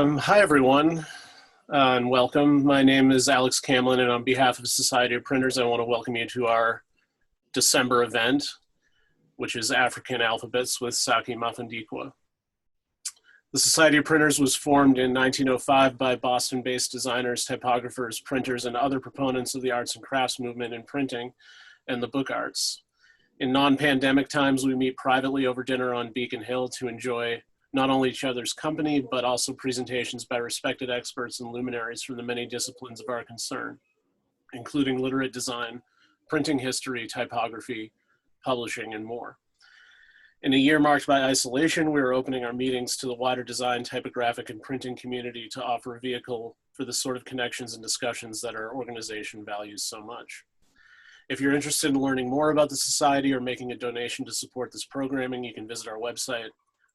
Hi, everyone, and welcome. My name is Alex Camlin, and on behalf of Society of Printers, I want to welcome you to our December event, which is Afrikan Alphabets with Saki Mafundikwa. The Society of Printers was formed in 1905 by Boston-based designers, typographers, printers, and other proponents of the arts and crafts movement in printing and the book arts. In non-pandemic times, we meet privately over dinner on Beacon Hill to enjoy not only each other's company, but also presentations by respected experts and luminaries from the many disciplines of our concern, including literate design, printing history, typography, publishing, and more. In a year marked by isolation, we are opening our meetings to the wider design, typographic, and printing community to offer a vehicle for the sort of connections and discussions that our organization values so much. If you're interested in learning more about the Society or making a donation to support this programming, you can visit our website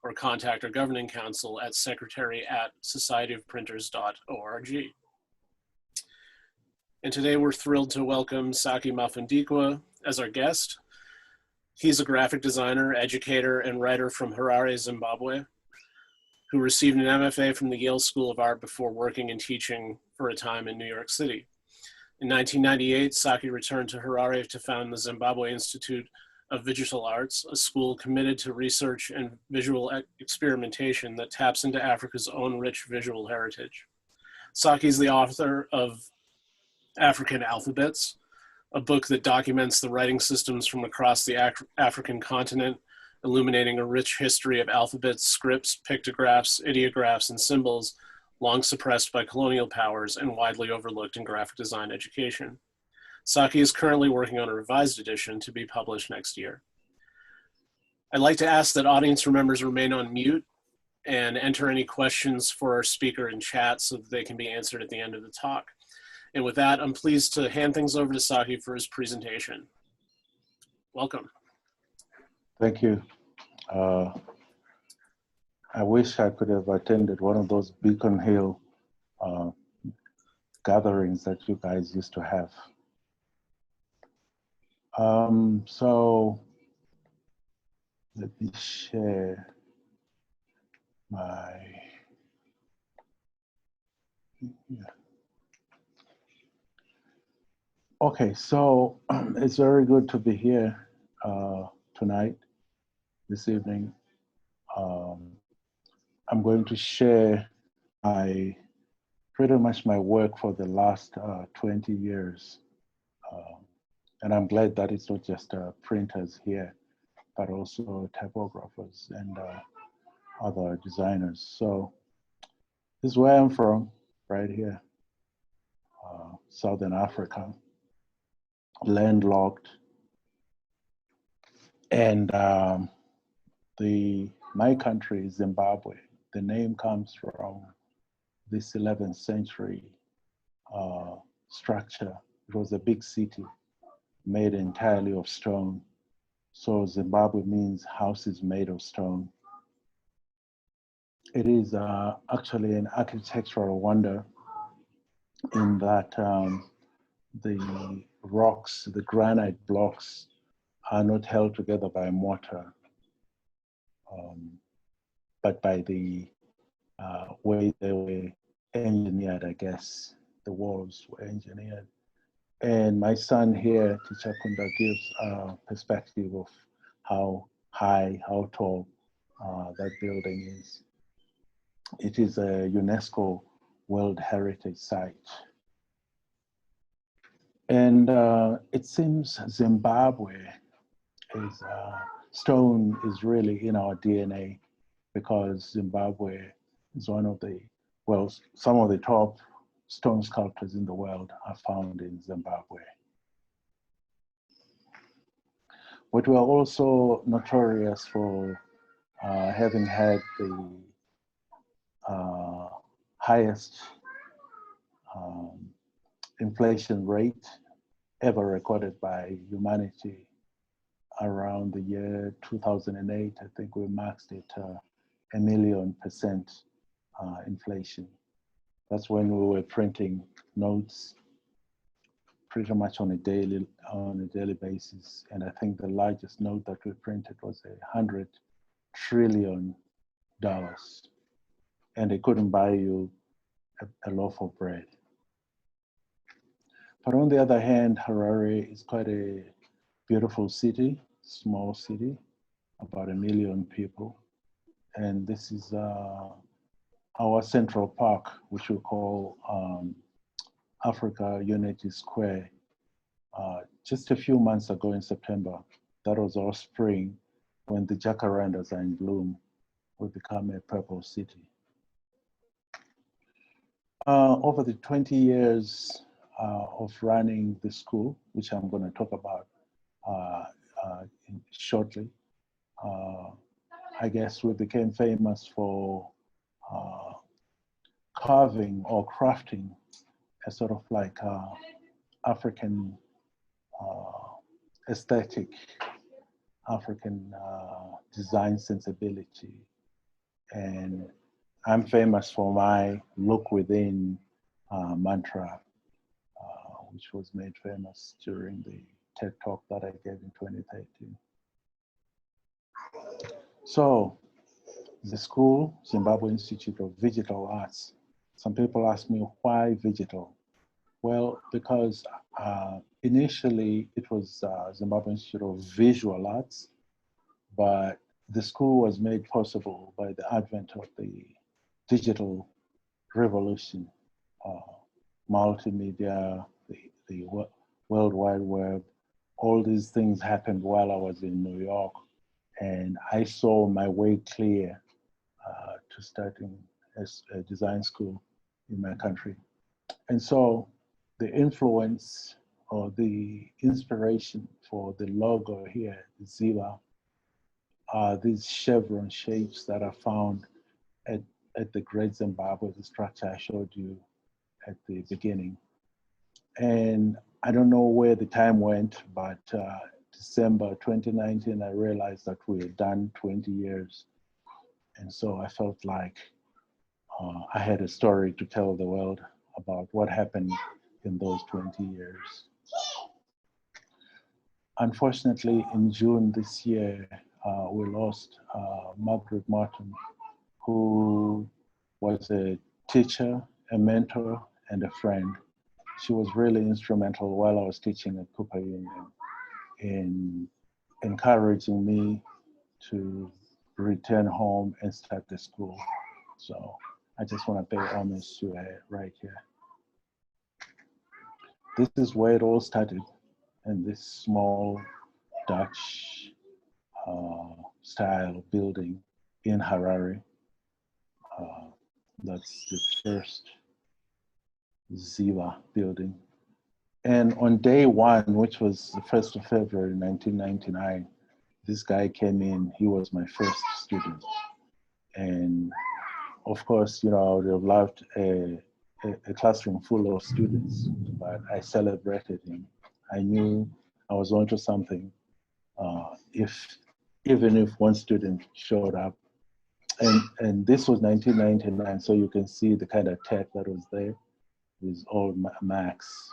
or contact our governing council at secretary@societyofprinters.org. And today we're thrilled to welcome Saki Mafundikwa as our guest. He's a graphic designer, educator, and writer from Harare, Zimbabwe, who received an MFA from the Yale School of Art before working and teaching for a time in New York City. In 1998, Saki returned to Harare to found the Zimbabwe Institute of Vigital Arts, a school committed to research and visual experimentation that taps into Africa's own rich visual heritage. Saki is the author of Afrikan Alphabets, a book that documents the writing systems from across the African continent, illuminating a rich history of alphabets, scripts, pictographs, ideographs, and symbols long suppressed by colonial powers and widely overlooked in graphic design education. Saki is currently working on a revised edition to be published next year. I'd like to ask that audience members remain on mute and enter any questions for our speaker in chat so that they can be answered at the end of the talk. And with that, I'm pleased to hand things over to Saki for his presentation. Welcome. Thank you. I wish I could have attended one of those Beacon Hill gatherings that you guys used to have. So let me share my, Okay, so it's very good to be here tonight, this evening. I'm going to share pretty much my work for the last 20 years. And I'm glad that it's not just printers here, but also typographers and other designers. So this is where I'm from, right here, Southern Africa, landlocked. And my country is Zimbabwe. The name comes from this 11th century structure. It was a big city made entirely of stone. So Zimbabwe means houses made of stone. It is actually an architectural wonder in that the rocks, the granite blocks, are not held together by mortar, but by the way they were engineered, I guess. The walls were engineered. And my son here, Teacher Kunda, gives a perspective of how high, how tall that building is. It is a UNESCO World Heritage Site. And it seems Zimbabwe is, stone is really in our DNA, because Zimbabwe is one of the, well, some of the top stone sculptures in the world are found in Zimbabwe. But we are also notorious for having had the highest inflation rate ever recorded by humanity. Around the year 2008, I think we maxed it 1,000,000% inflation. That's when we were printing notes pretty much on a daily basis. And I think the largest note that we printed was $100 trillion. and they couldn't buy you a loaf of bread. But on the other hand, Harare is quite a beautiful city, small city, about 1 million people. And this is our Central Park, which we call Africa Unity Square. Just a few months ago in September, that was our spring, when the jacarandas are in bloom, we become a purple city. Over the 20 years of running the school, which I'm going to talk about shortly, I guess we became famous for carving or crafting a sort of like African aesthetic, African design sensibility. And I'm famous for my look within mantra, which was made famous during the TED Talk that I gave in 2013. So the school, Zimbabwe Institute of Vigital Arts. Some people ask me, why Vigital? Well, because initially it was Zimbabwe Institute of Visual Arts, but the school was made possible by the advent of the digital revolution, multimedia, the World Wide Web. All these things happened while I was in New York, and I saw my way clear to starting a design school in my country. And so the influence or the inspiration for the logo here, Ziva, are these chevron shapes that are found at the Great Zimbabwe, the structure I showed you at the beginning. And I don't know where the time went, but December 2019, I realized that we had done 20 years. And so I felt like I had a story to tell the world about what happened in those 20 years. Unfortunately, in June this year, we lost Margaret Martin, who was a teacher, a mentor, and a friend. She was really instrumental while I was teaching at Cooper Union in encouraging me to return home and start the school. So I just want to pay homage to her right here. This is where it all started, in this small Dutch style building in Harare. That's the first Ziva building. And on day one, which was the 1st of February, 1999, this guy came in. He was my first student. And of course, you know, I would have loved a classroom full of students, but I celebrated him. I knew I was onto something even if one student showed up. And this was 1999, so you can see the kind of tech that was there. It was all Macs.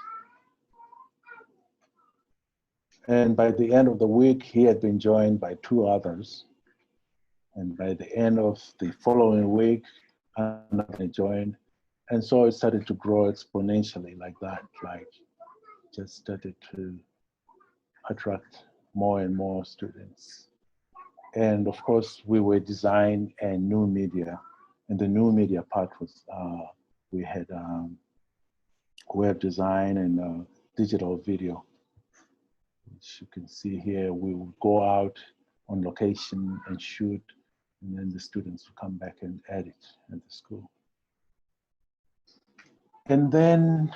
And by the end of the week, he had been joined by 2 others. And by the end of the following week, another joined. And so it started to grow exponentially like that, like just started to attract more and more students. And of course, we were design and new media. And the new media part was, we had web design and digital video. Which you can see here, we would go out on location and shoot, and then the students would come back and edit at the school. And then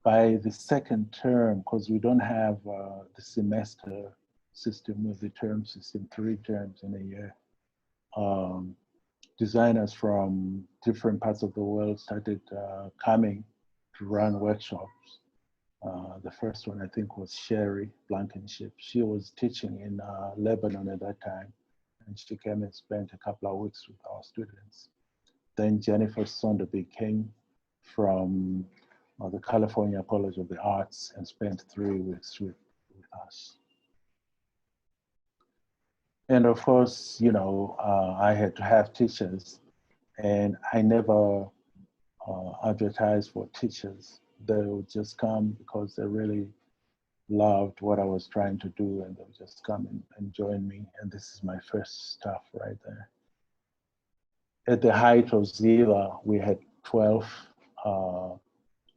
by the second term, because we don't have the semester system with the term system, 3 terms in a year, designers from different parts of the world started coming to run workshops. The first one, I think, was Sherry Blankenship. She was teaching in Lebanon at that time, and she came and spent a couple of weeks with our students. Then Jennifer Sonderby came from the California College of the Arts and spent 3 weeks with us. And of course, you know, I had to have teachers, And I never advertised for teachers. They would just come because they really loved what I was trying to do, and they would just come and join me. And this is my first staff right there. At the height of Zila, we had 12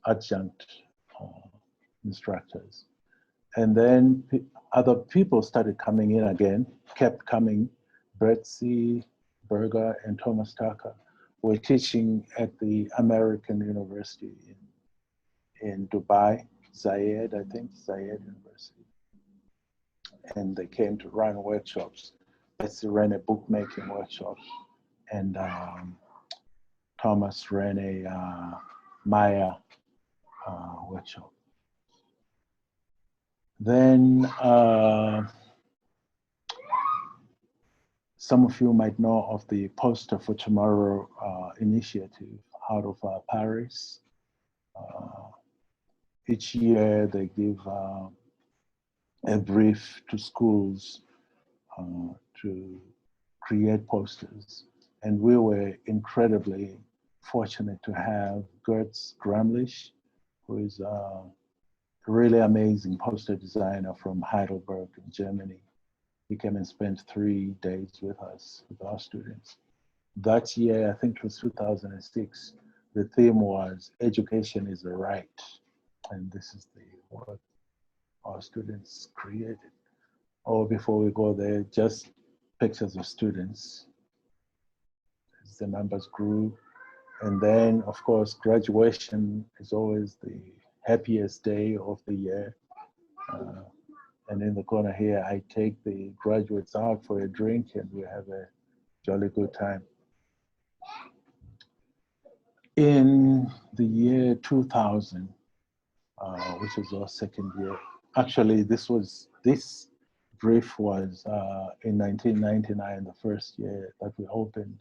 adjunct instructors. And then other people started coming in again, kept coming. Betsy Berger and Thomas Tucker were teaching at the American University in Dubai, Zayed, I think, Zayed University. And they came to run workshops. Betsy ran a bookmaking workshop, and Thomas ran a Maya workshop. Then some of you might know of the Poster for Tomorrow initiative out of Paris. Each year they give a brief to schools to create posters. And we were incredibly fortunate to have Gertz Gramlich, who is a really amazing poster designer from Heidelberg in Germany. He came and spent 3 days with us, with our students. That year, I think it was 2006, the theme was Education is a Right. And this is the work our students created. Oh, before we go there, just pictures of students as the numbers grew. And then, of course, graduation is always the happiest day of the year. And in the corner here, I take the graduates out for a drink and we have a jolly good time. In the year 2000, which was our second year, actually this brief was in 1999, the first year that we opened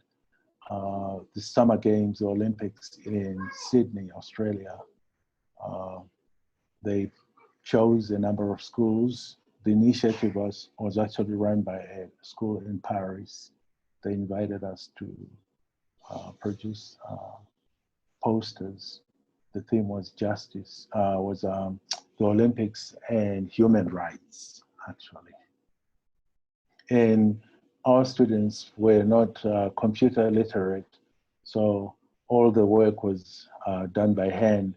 the Summer Games, the Olympics in Sydney, Australia. They chose a number of schools. The initiative was actually run by a school in Paris. They invited us to produce posters. The theme was justice, the Olympics and human rights, actually. And our students were not computer literate, so all the work was done by hand,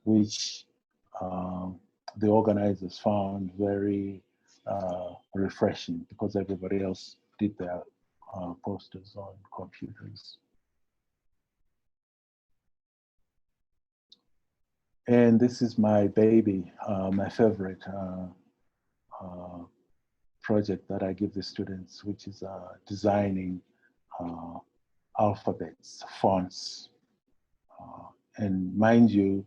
which the organizers found very refreshing because everybody else did their posters on computers. And this is my baby, my favorite project that I give the students, which is designing alphabets, fonts. And mind you,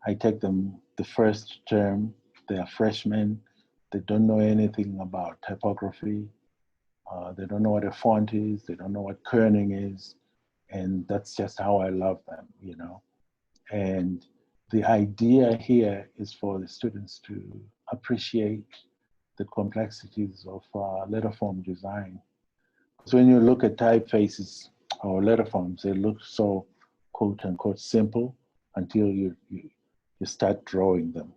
I take them the first term, they are freshmen, they don't know anything about typography, they don't know what a font is, they don't know what kerning is, and that's just how I love them, you know. And the idea here is for the students to appreciate the complexities of letter form design. Because when you look at typefaces or letter forms, they look so quote unquote simple until you start drawing them.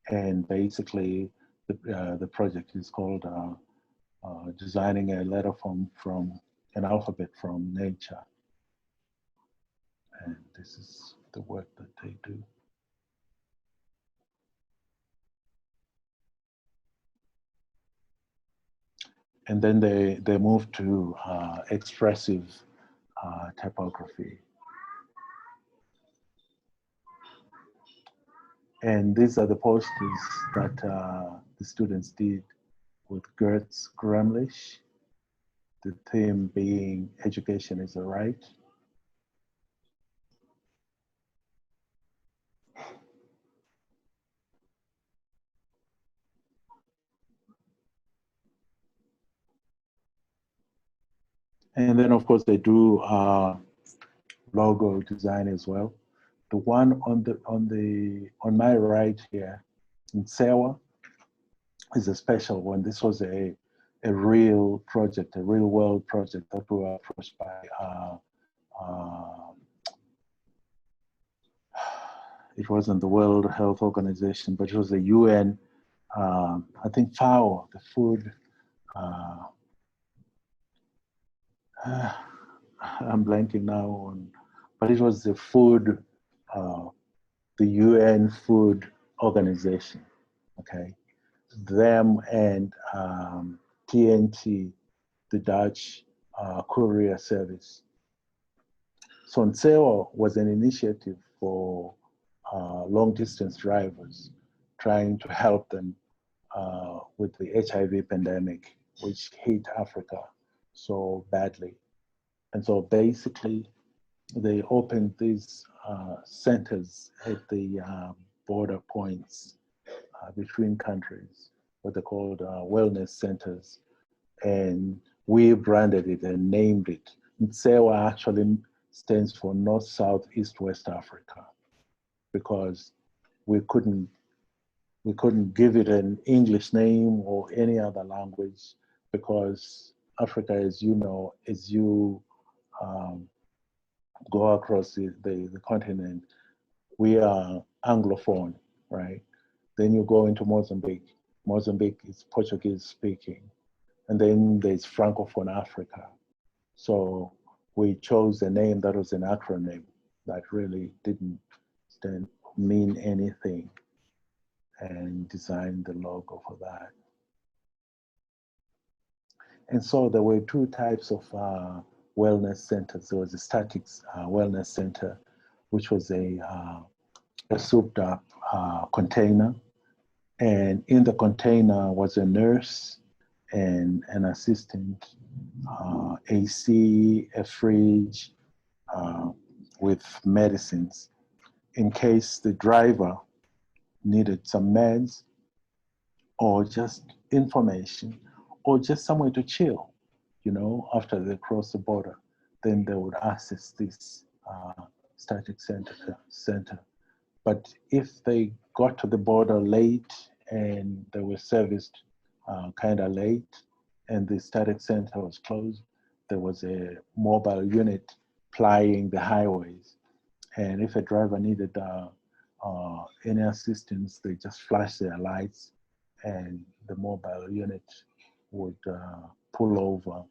And basically, the project is called Designing a Letter Form from an Alphabet from Nature. And this is the work that they do. And then they move to expressive typography. And these are the posters that the students did with Gertz Gramlich, the theme being Education is a Right. And then of course they do logo design as well. The one on my right here in Sewa is a special one. This was a real project, a real world project that we were approached by it wasn't the World Health Organization, but it was the UN, I think FAO, the food, I'm blanking now on, but it was the food, the UN Food Organization, okay? Them and TNT, the Dutch courier service. So Nseo was an initiative for long distance drivers, trying to help them with the HIV pandemic, which hit Africa so badly. And so basically, they opened these centers at the border points between countries, what they called wellness centers. And we branded it and named it. Ntsewa actually stands for North, South, East, West Africa, because we couldn't give it an English name or any other language, because Africa, as you know, as you go across the continent, we are Anglophone, right? Then you go into Mozambique. Mozambique is Portuguese speaking. And then there's Francophone Africa. So we chose a name that was an acronym that really didn't mean anything, and designed the logo for that. And so there were two types of wellness centers. There was a static wellness center, which was a souped up container. And in the container was a nurse and an assistant, AC, a fridge with medicines, in case the driver needed some meds or just information or just somewhere to chill, you know, after they cross the border. Then they would access this static center. But if they got to the border late and they were serviced kind of late and the static center was closed, there was a mobile unit plying the highways. And if a driver needed any assistance, they just flash their lights and the mobile unit would pull over,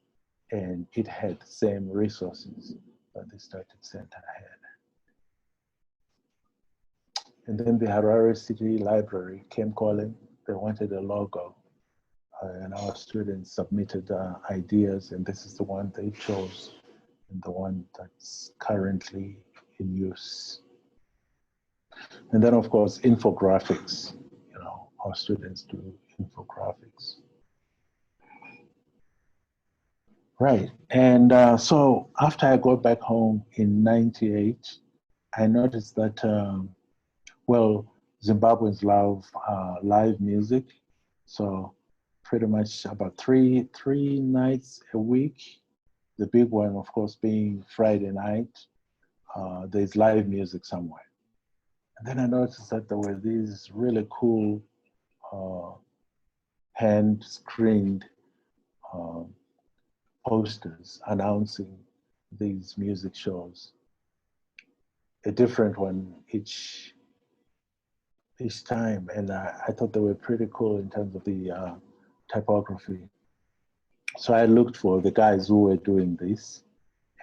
and it had the same resources that the static center had. And then the Harare City Library came calling. They wanted a logo. And our students submitted ideas, and this is the one they chose, and the one that's currently in use. And then, of course, infographics. You know, our students do infographics. Right. And so after I got back home in '98, I noticed that, well, Zimbabweans love live music. So pretty much about three nights a week. The big one, of course, being Friday night, there's live music somewhere. And then I noticed that there were these really cool hand-screened posters announcing these music shows. A different one each time. And I thought they were pretty cool in terms of the typography. So I looked for the guys who were doing this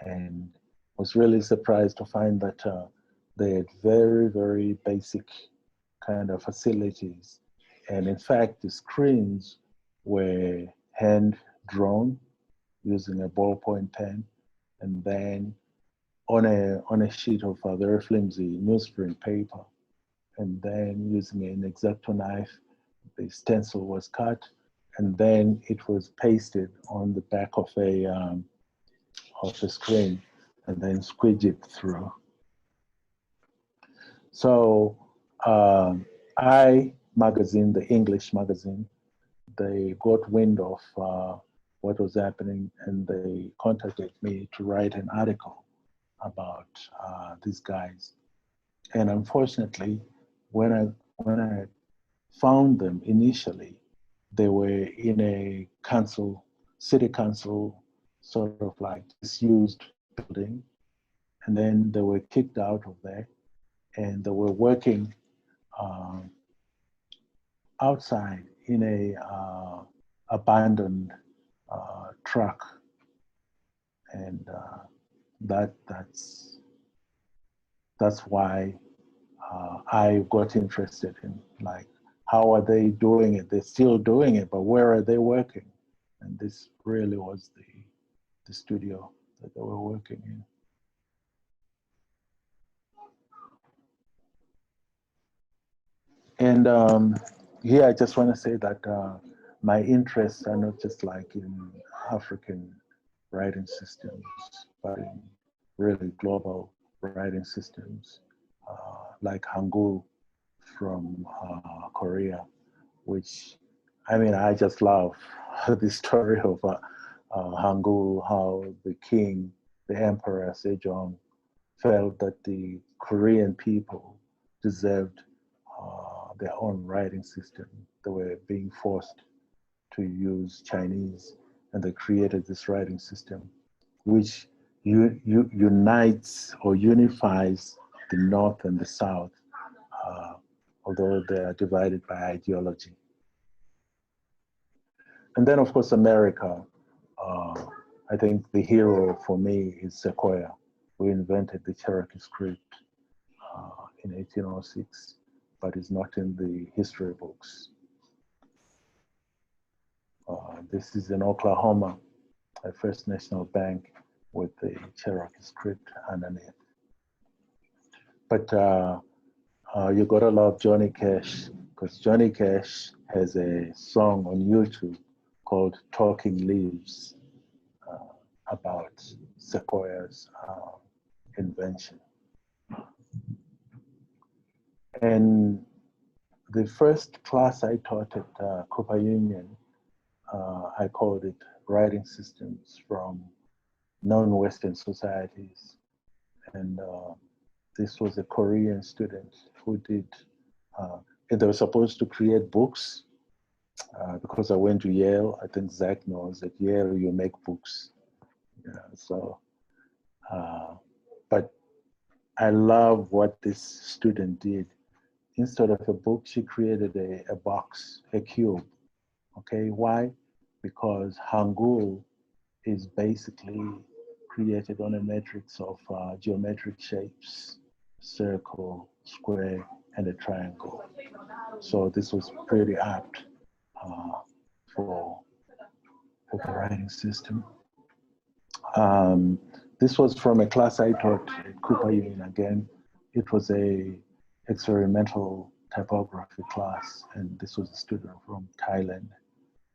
and was really surprised to find that they had very, very basic kind of facilities. And in fact, the screens were hand drawn using a ballpoint pen, and then on a sheet of very flimsy newsprint paper, and then using an X-Acto knife, the stencil was cut, and then it was pasted on the back of a screen, and then squeegeed through. So magazine, the English magazine, they got wind of what was happening, and they contacted me to write an article about these guys. And unfortunately, when I found them initially, they were in a city council, sort of like disused building. and then they were kicked out of there, and they were working outside in a abandoned truck, and that's why I got interested in, like, how are they doing it? They're still doing it, but where are they working? And this really was the studio that they were working in. And here I just want to say that my interests are not just like in African writing systems, but in really global writing systems, like Hangul from Korea, which, I mean, I just love the story of Hangul, how the king, the emperor Sejong, felt that the Korean people deserved their own writing system. They were being forced to use Chinese, and they created this writing system, which unites or unifies the North and the South, although they are divided by ideology. And then, of course, America. I think the hero for me is Sequoyah, who invented the Cherokee script in 1806, but is not in the history books. This is in Oklahoma, a First National Bank with the Cherokee script underneath. But you gotta love Johnny Cash, because Johnny Cash has a song on YouTube called Talking Leaves about Sequoyah's invention. And the first class I taught at Cooper Union, I called it Writing Systems from Non-Western Societies. And this was a Korean student who did, and they were supposed to create books because I went to Yale. I think Zach knows at Yale you make books. Yeah, so, but I love what this student did. Instead of a book, she created a box, a cube. Okay, why? Because Hangul is basically created on a matrix of geometric shapes, circle, square, and a triangle. So this was pretty apt for the writing system. This was from a class I taught at Cooper Union again. It was a experimental typography class, and this was a student from Thailand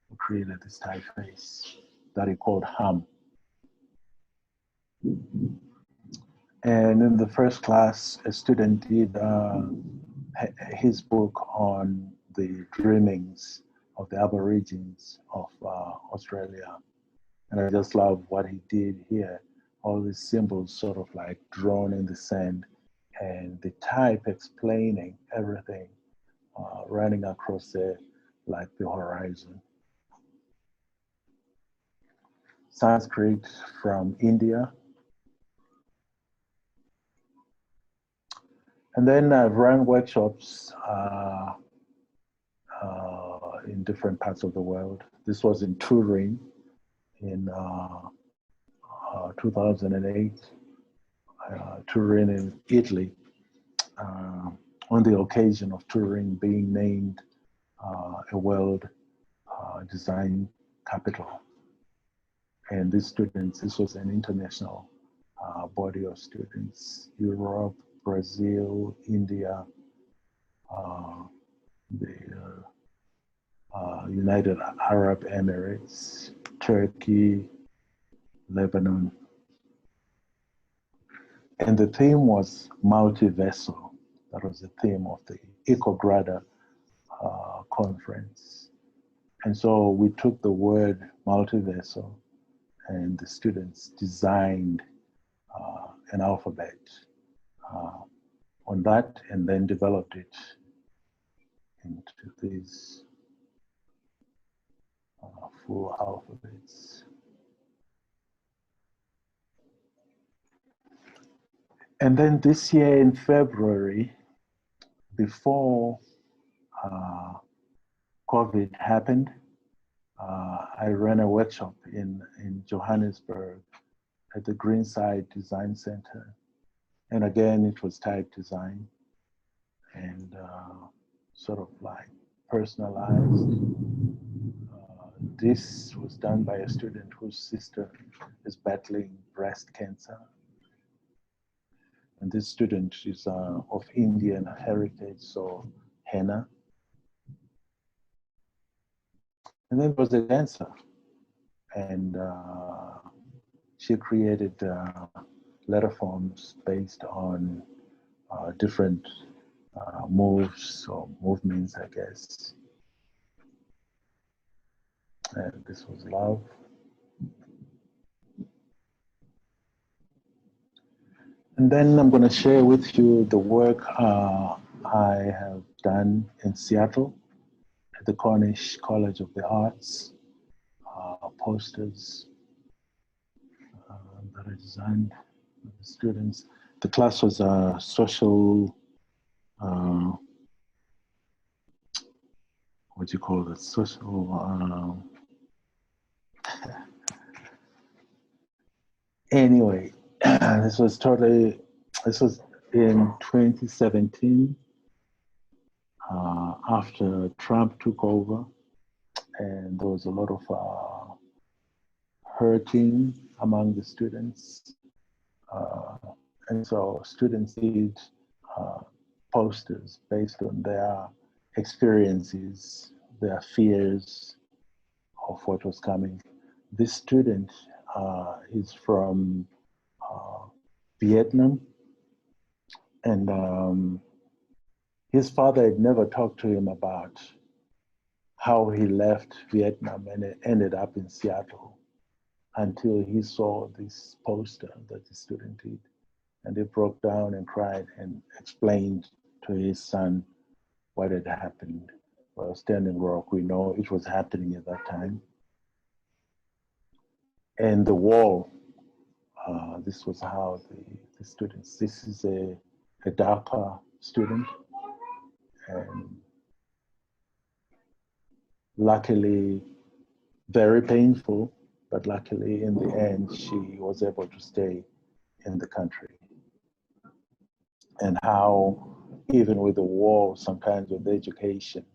who created this typeface that he called Ham. And in the first class, a student did his book on the dreamings of the Aborigines of Australia. And I just love what he did here. All these symbols sort of like drawn in the sand, and the type explaining everything running across the horizon. Sanskrit from India. And then I've run workshops in different parts of the world. This was in Turin in 2008, Turin in Italy, on the occasion of Turin being named a world design capital. And these students, this was an international body of students, Europe, Brazil, India, the United Arab Emirates, Turkey, Lebanon. And the theme was multi-vessel. That was the theme of the EcoGrada conference. And so we took the word multi-vessel, and the students designed an alphabet on that, and then developed it into these full alphabets. And then this year in February, before COVID happened, I ran a workshop in Johannesburg at the Greenside Design Center. And again, it was type design and sort of like personalized. This was done by a student whose sister is battling breast cancer. And this student is of Indian heritage, so henna. And then there was a dancer, and she created letter forms based on different moves or movements, I guess. And this was love. And then I'm going to share with you the work I have done in Seattle at the Cornish College of the Arts, posters that I designed with the students. The class was a social, what do you call it? Social, anyway, this was in 2017, after Trump took over, and there was a lot of hurting among the students. And so students did posters based on their experiences, their fears of what was coming. This student is from Vietnam, and his father had never talked to him about how he left Vietnam and ended up in Seattle until he saw this poster that the student did. And he broke down and cried and explained to his son what had happened. Well, Standing Rock, we know it was happening at that time. And the wall, this was how the students, this is a darker student. And luckily, very painful, but luckily in the end, she was able to stay in the country. And how, even with the war, sometimes with education,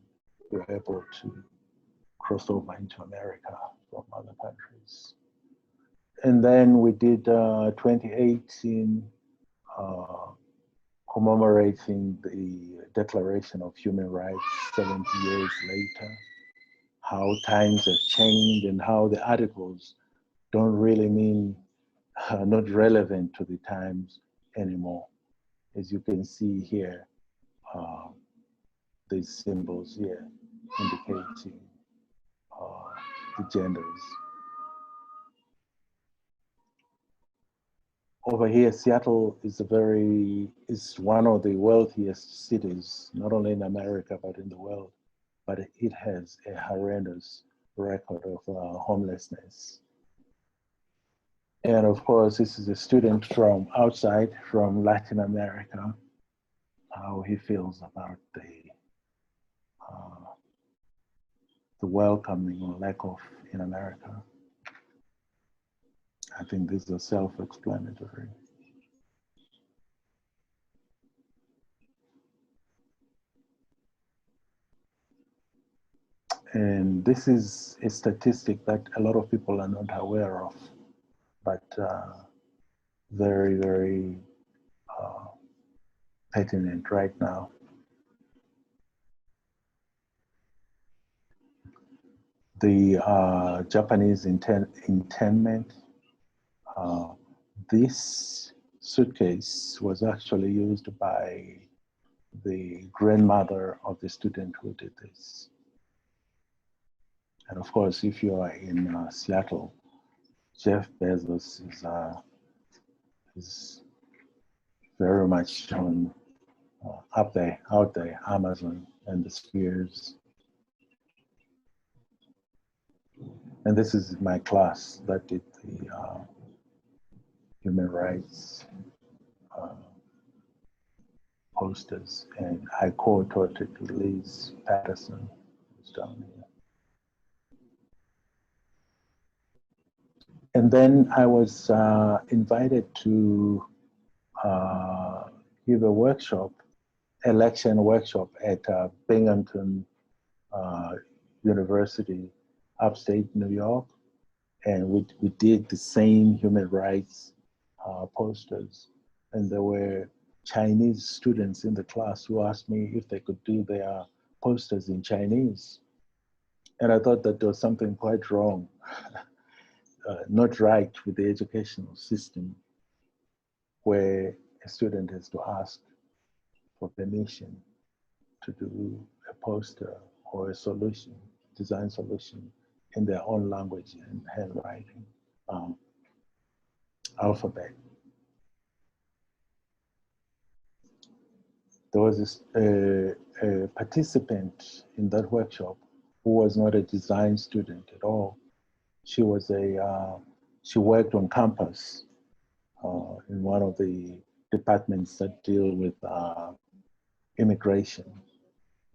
we were able to cross over into America from other countries. And then we did 2018, commemorating the Declaration of Human Rights 70 years later, how times have changed and how the articles don't really mean not relevant to the times anymore. As you can see here, these symbols here indicating the genders. Over here, Seattle is one of the wealthiest cities, not only in America, but in the world. But it has a horrendous record of homelessness. And of course, this is a student from outside, from Latin America, how he feels about the welcoming or lack of in America. I think these are self-explanatory. And this is a statistic that a lot of people are not aware of, but very, very pertinent right now. The Japanese internment, this suitcase was actually used by the grandmother of the student who did this. And of course, if you are in Seattle, Jeff Bezos is very much on out there, Amazon and the spheres. And this is my class that did the human rights posters, and I co-taught it with Liz Patterson, who's down here. And then I was invited to give a workshop, election workshop at Binghamton University, upstate New York. And we did the same human rights posters. And there were Chinese students in the class who asked me if they could do their posters in Chinese. And I thought that there was something quite wrong, not right with the educational system, where a student has to ask for permission to do a poster or a solution, design solution in their own language and handwriting, alphabet. There was a participant in that workshop who was not a design student at all. She was she worked on campus in one of the departments that deal with immigration.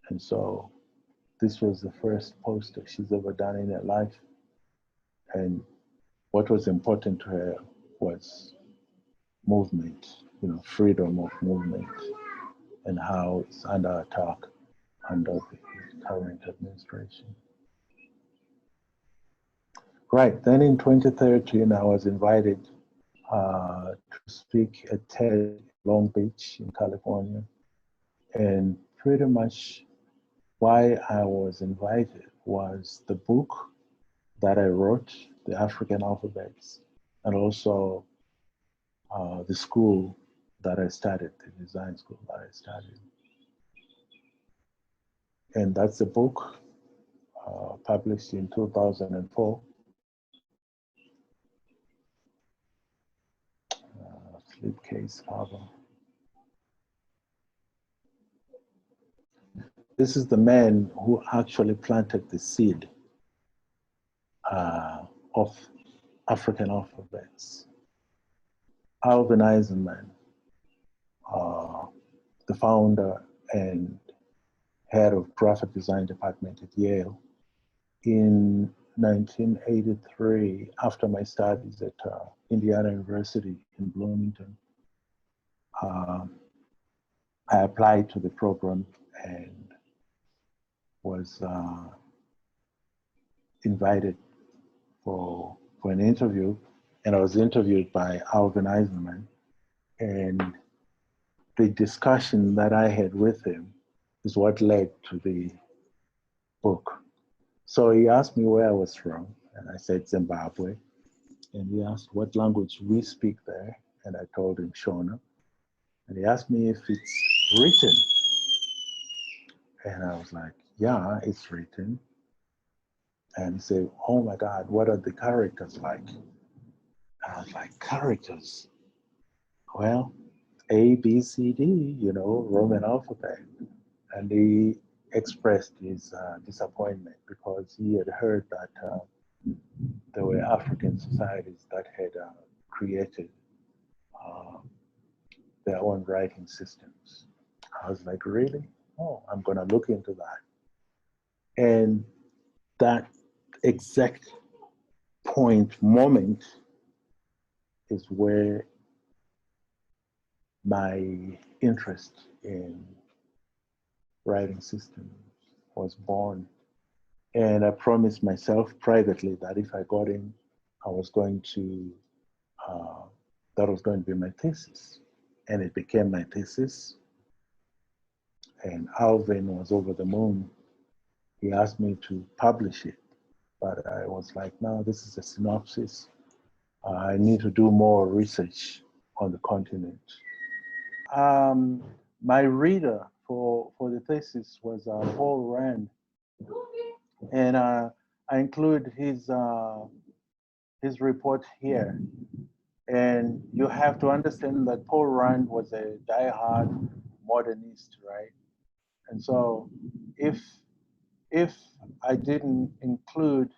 And so this was the first poster she's ever done in her life. And what was important to her was movement, freedom of movement, and how it's under attack under the current administration. Right, then in 2013, I was invited to speak at TED Long Beach in California. And pretty much why I was invited was the book that I wrote, the Afrikan Alphabets, and also the school that I started, the design school that I started. And that's the book published in 2004. Slipcase cover. This is the man who actually planted the seed of Afrikan Alphabets. Alvin Eisenman, the founder and head of graphic design department at Yale. In 1983, after my studies at Indiana University in Bloomington, I applied to the program and was invited for an interview, and I was interviewed by Alvin Eisenman, and the discussion that I had with him is what led to the book. So he asked me where I was from, and I said Zimbabwe, and he asked what language we speak there, and I told him Shona, and he asked me if it's written, and I was like, yeah, it's written. And he said, oh my God, what are the characters like? And I was like, characters? Well, A, B, C, D, Roman alphabet. And he expressed his disappointment because he had heard that there were African societies that had created their own writing systems. I was like, really? Oh, I'm gonna look into that. And that exact moment is where my interest in writing systems was born. And I promised myself privately that if I got in, I was going to, that was going to be my thesis. And it became my thesis. And Alvin was over the moon. He asked me to publish it, but I was like, no, this is a synopsis. I need to do more research on the continent. My reader for the thesis was Paul Rand, and I include his report here. And you have to understand that Paul Rand was a diehard modernist, right? And so if I didn't include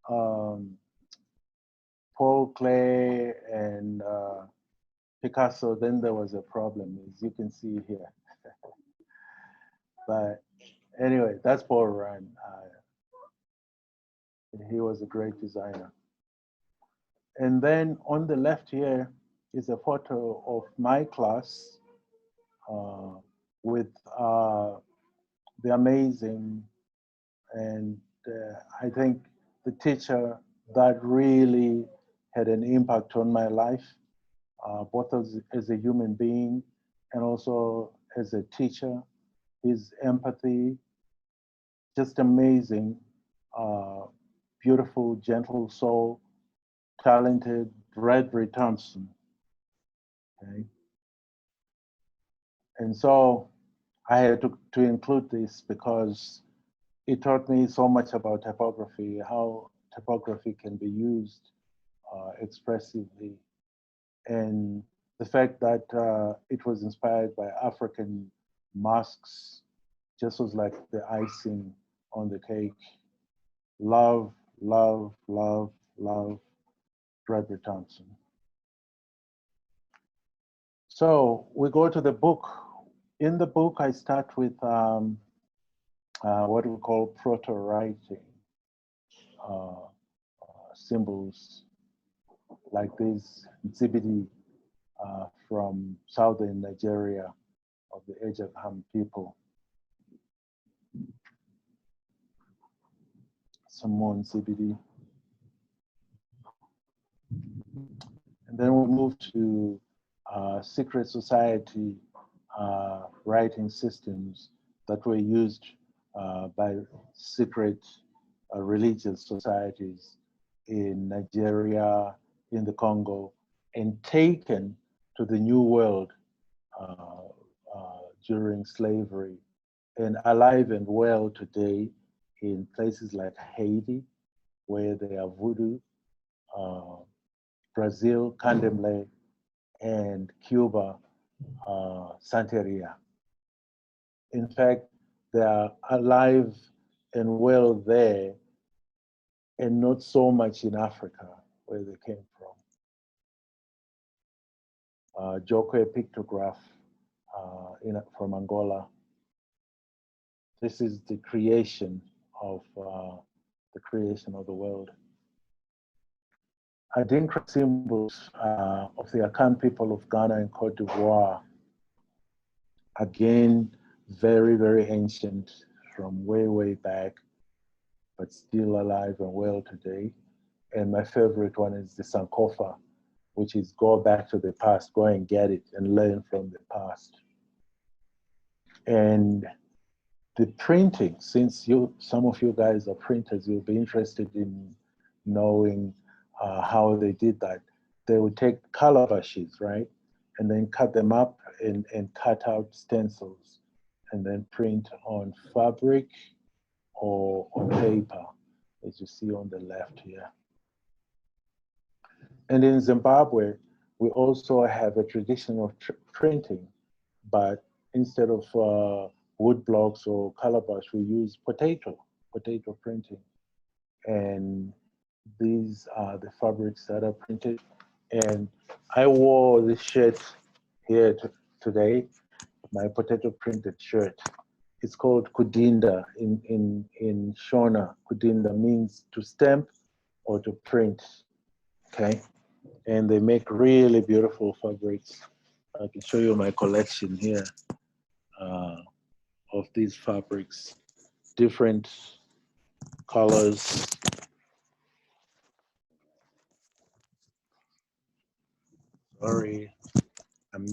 Paul Klee and Picasso, then there was a problem, as you can see here. But anyway, that's Paul Ryan. He was a great designer. And then on the left here is a photo of my class with the amazing and I think the teacher that really had an impact on my life, both as a human being and also as a teacher. His empathy, just amazing, beautiful, gentle soul, talented, Bradbury Thompson. Okay. And so I had to include this because it taught me so much about typography, how typography can be used expressively, and the fact that it was inspired by African masks just was like the icing on the cake. Love, love, love, love, Bradbury Thompson. So we go to the book. In the book, I start with what we call proto-writing symbols, like this Zibidi from southern Nigeria of the Ejagam people. Some more Zibidi. And then we move to secret society writing systems that were used by secret religious societies in Nigeria, in the Congo, and taken to the New World during slavery, and alive and well today in places like Haiti, where they are voodoo, Brazil, Candomblé, and Cuba, Santeria. In fact, they are alive and well there, and not so much in Africa, where they came from. Jokwe pictograph from Angola. This is the creation of the world. Adinkra symbols of the Akan people of Ghana and Cote d'Ivoire. Again, very, very ancient, from way, way back, but still alive and well today. And my favorite one is the Sankofa, which is go back to the past, go and get it and learn from the past. And the printing, since some of you guys are printers, you'll be interested in knowing how they did that. They would take calabashes, right? And then cut them up and cut out stencils and then print on fabric or on paper, as you see on the left here. And in Zimbabwe, we also have a tradition of printing, but instead of wood blocks or calabash, we use potato printing. And these are the fabrics that are printed. And I wore this shirt here today, my potato printed shirt. It's called Kudinda in Shona. Kudinda means to stamp or to print, okay? And they make really beautiful fabrics. I can show you my collection here of these fabrics, different colors. Sorry, I'm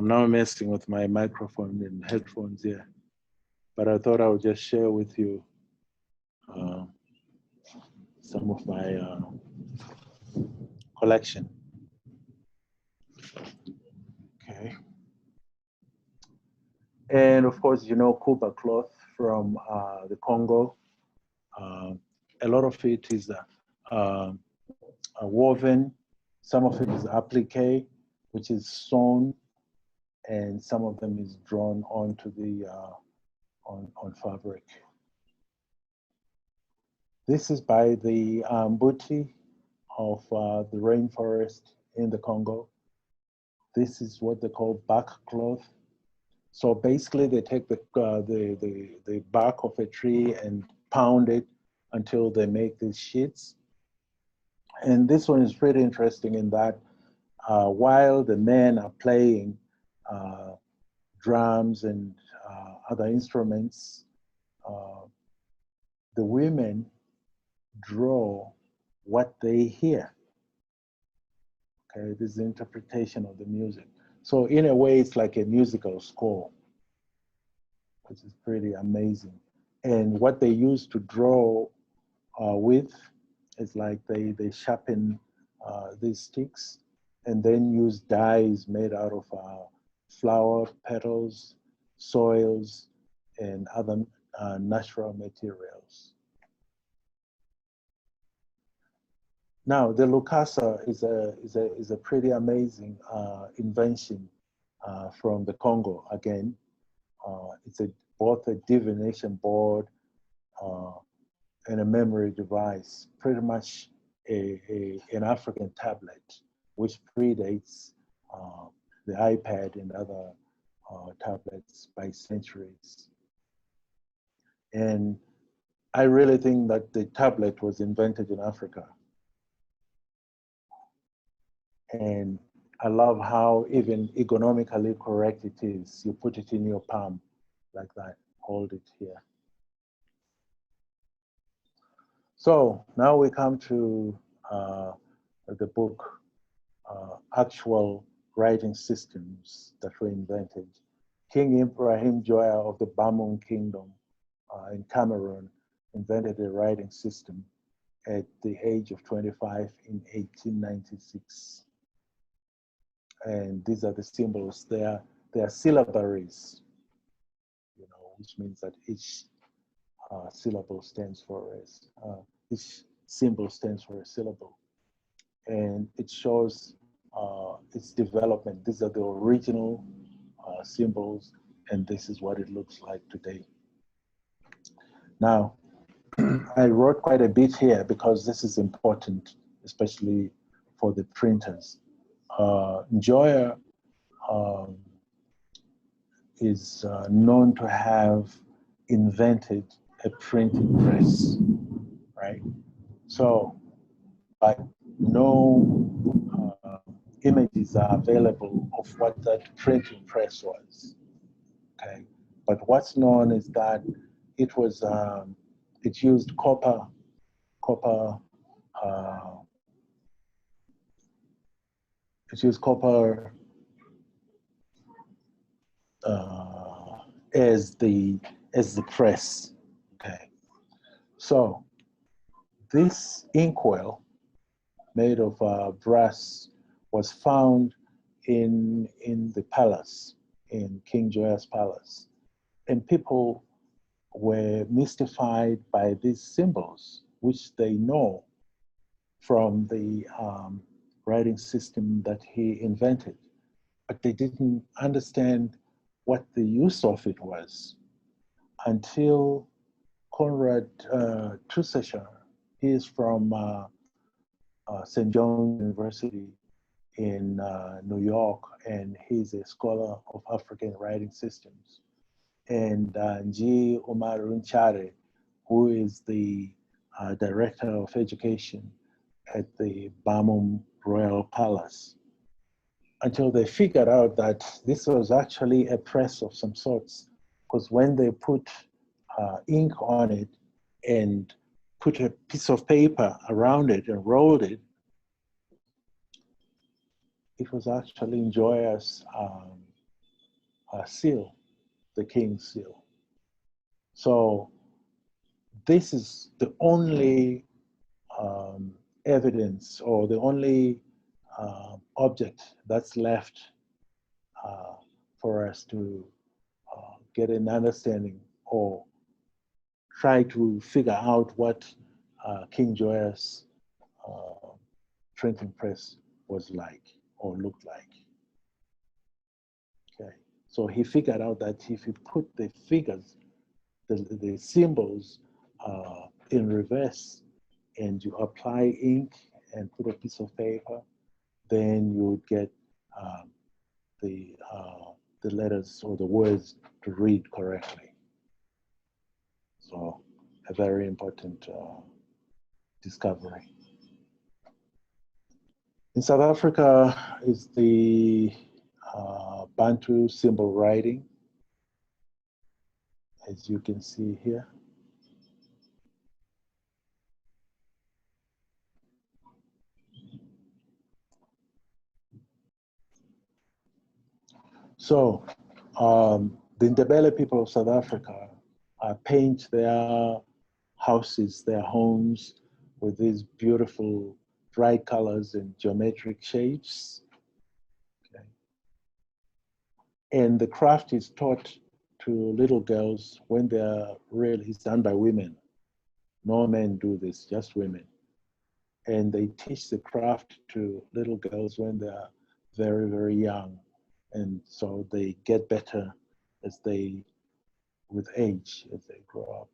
now messing with my microphone and headphones here. But I thought I would just share with you some of my collection. Okay. And of course, you know, Kuba cloth from the Congo. A lot of it is woven. Some of it is applique, which is sewn, and some of them is drawn onto the on fabric. This is by the Mbuti of the rainforest in the Congo. This is what they call back cloth. So basically they take the bark of a tree and pound it until they make these sheets. And this one is pretty interesting in that while the men are playing drums and other instruments, the women draw what they hear. Okay, this is the interpretation of the music. So in a way, it's like a musical score, which is pretty amazing. And what they use to draw with is like they sharpen these sticks and then use dyes made out of flower petals, soils, and other natural materials. Now, the Lukasa is a pretty amazing invention from the Congo again. It's both a divination board and a memory device, pretty much an African tablet, which predates the iPad and other tablets by centuries. And I really think that the tablet was invented in Africa. And I love how even ergonomically correct it is. You put it in your palm like that, hold it here. So now we come to the book, Actual Writing Systems That Were Invented. King Ibrahim Joya of the Bamon Kingdom in Cameroon invented a writing system at the age of 25 in 1896. And these are the symbols. They are syllabaries, which means that each syllable stands for each symbol stands for a syllable. And it shows its development. These are the original symbols, and this is what it looks like today. Now, I wrote quite a bit here because this is important, especially for the printers. Njoya is known to have invented a printing press, right? So, but no images are available of what that printing press was, okay? But what's known is that it was, it used copper as the press, okay? So this inkwell made of brass was found in the palace, in King Joya's palace. And people were mystified by these symbols, which they know from the writing system that he invented, but they didn't understand what the use of it was until Conrad Trussecher, he is from St. John's University in New York, and he's a scholar of African writing systems. And Nji Umaru Nchare, who is the director of education at the Bamum Royal Palace, until they figured out that this was actually a press of some sorts, because when they put ink on it and put a piece of paper around it and rolled it, it was actually Njoya's seal, the king's seal. So this is the only evidence, or the only object that's left for us to get an understanding or try to figure out what King Joya's printing press was like or looked like. Okay, so he figured out that if you put the figures, the symbols in reverse, and you apply ink and put a piece of paper, then you would get the the letters or the words to read correctly. So a very important discovery. In South Africa is the Bantu symbol writing, as you can see here. So the Ndebele people of South Africa paint their houses, their homes with these beautiful bright colors and geometric shapes. Okay. And the craft is taught to little girls when they're really, it's done by women. No men do this, just women. And they teach the craft to little girls when they're very, very young. And so they get better as they, with age, as they grow up.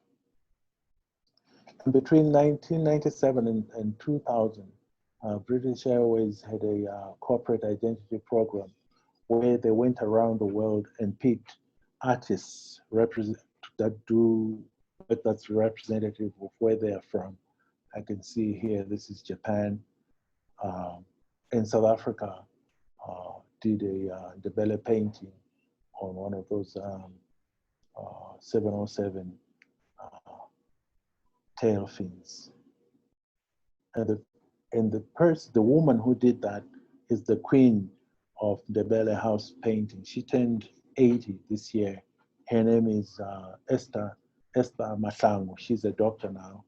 And between 1997 and 2000, British Airways had a corporate identity program where they went around the world and picked artists that's representative of where they are from. I can see here, this is Japan. And South Africa did a Ndebele painting on one of those 707 tail fins. And the woman who did that is the queen of the Ndebele house painting. She turned 80 this year. Her name is Esther Mahlangu. She's a doctor now,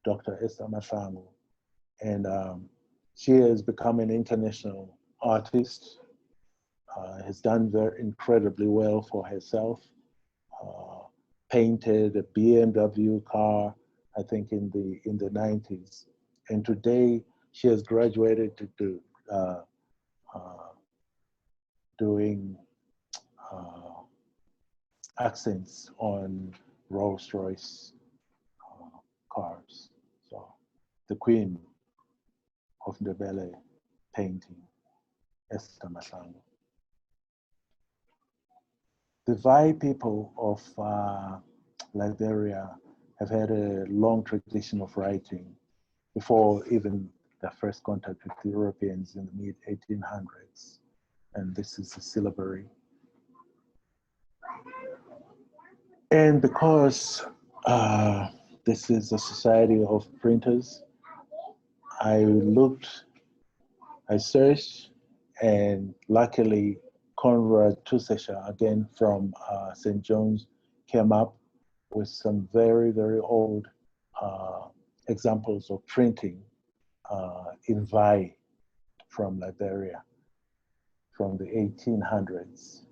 Dr. Esther Mahlangu. And she has become an international artist, has done very incredibly well for herself, painted a BMW car, I think in the 90s. And today she has graduated to do doing accents on Rolls-Royce cars. So the queen of Ndebele painting, Esther Mahlangu. The Vai people of Liberia have had a long tradition of writing before even the first contact with the Europeans in the mid-1800s. And this is the syllabary. And because this is a society of printers, I searched, and luckily Conrad Tusesha, again from St. John's, came up with some very, very old examples of printing in Vai from Liberia from the 1800s.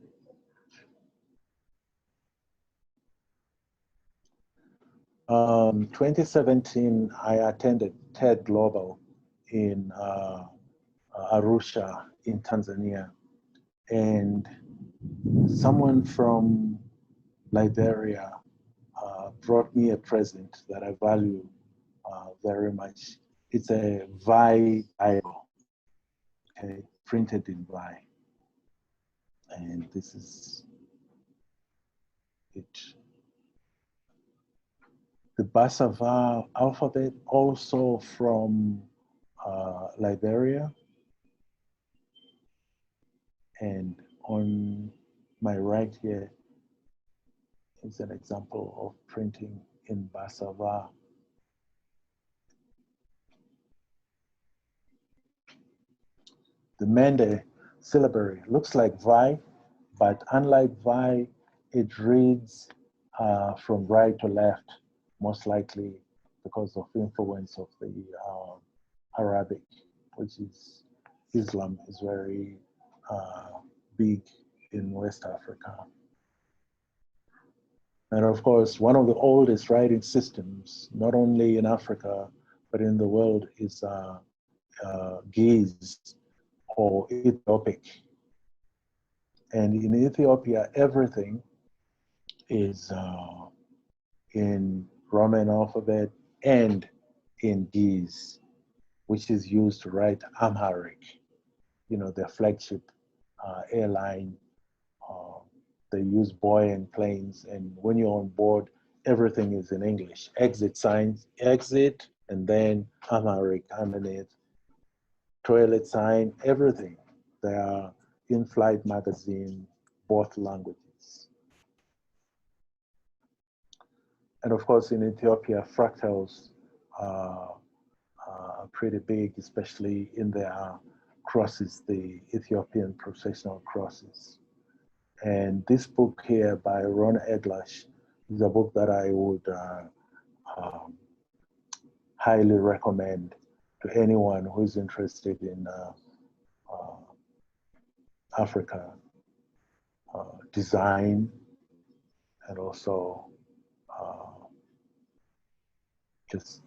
In 2017, I attended TED Global in Arusha in Tanzania, and someone from Liberia brought me a present that I value very much. It's a Vai Bible, okay, printed in Vai. And this is it. The Basava alphabet, also from Liberia. And on my right here is an example of printing in Basava. The Mende syllabary looks like Vai, but unlike Vai, it reads from right to left, most likely because of influence of the Arabic, which is Islam is very big in West Africa. And of course, one of the oldest writing systems, not only in Africa, but in the world, is Ge'ez or Ethiopic. And in Ethiopia, everything is in Roman alphabet and in Ge'ez, which is used to write Amharic, you know, their flagship airline they use buoyant planes, and when you're on board, everything is in English. Exit signs, exit, and then Amharic underneath. Toilet sign, everything. They are in-flight magazine, both languages. And of course, in Ethiopia, fractals are pretty big, especially in their crosses, the Ethiopian processional crosses. And this book here by Ron Eglash is a book that I would highly recommend to anyone who's interested in Africa design, and also just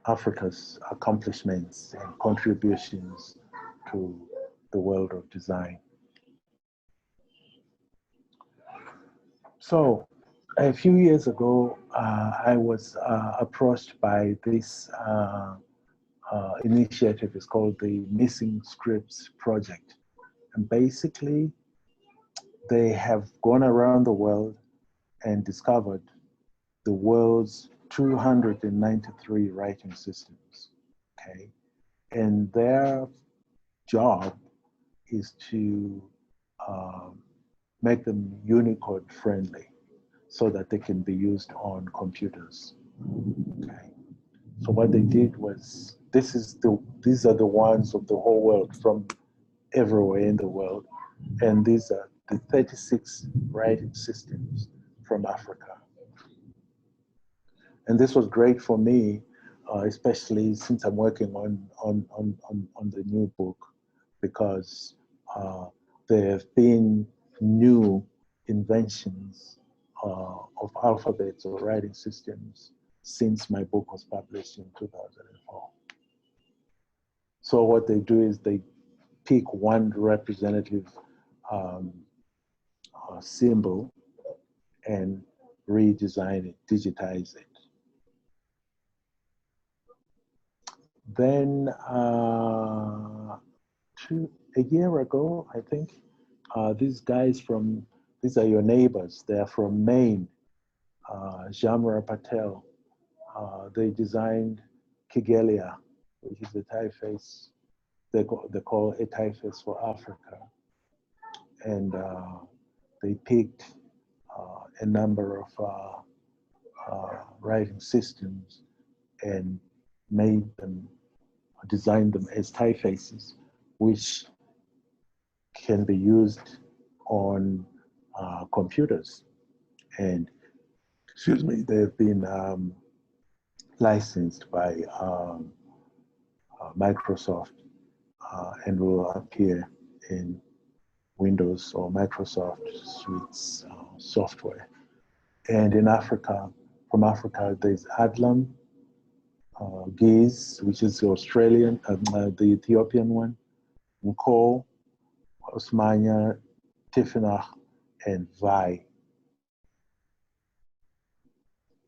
Africa's accomplishments and contributions to the world of design. So a few years ago, I was approached by this initiative. It's called the Missing Scripts Project. And basically, they have gone around the world and discovered the world's 293 writing systems, okay? And their job is to make them Unicode friendly so that they can be used on computers, okay? So what they did was, these are the ones of the whole world from everywhere in the world. And these are the 36 writing systems from Africa. And this was great for me, especially since I'm working on the new book, because there have been new inventions of alphabets or writing systems since my book was published in 2004. So what they do is they pick one representative symbol and redesign it, digitize it. Then a year ago, I think, these guys these are your neighbors, they're from Maine, Jamra Patel. They designed Kigelia, which is the typeface, they call a typeface for Africa. And they picked a number of writing systems and designed them as typefaces, which can be used on computers. And, excuse me, they've been licensed by Microsoft and will appear in Windows or Microsoft Suites software. And in Africa, from Africa, there's Adlam, Giz, which is the Australian, the Ethiopian one, Nko, Osmania, Tifinagh, and Vai.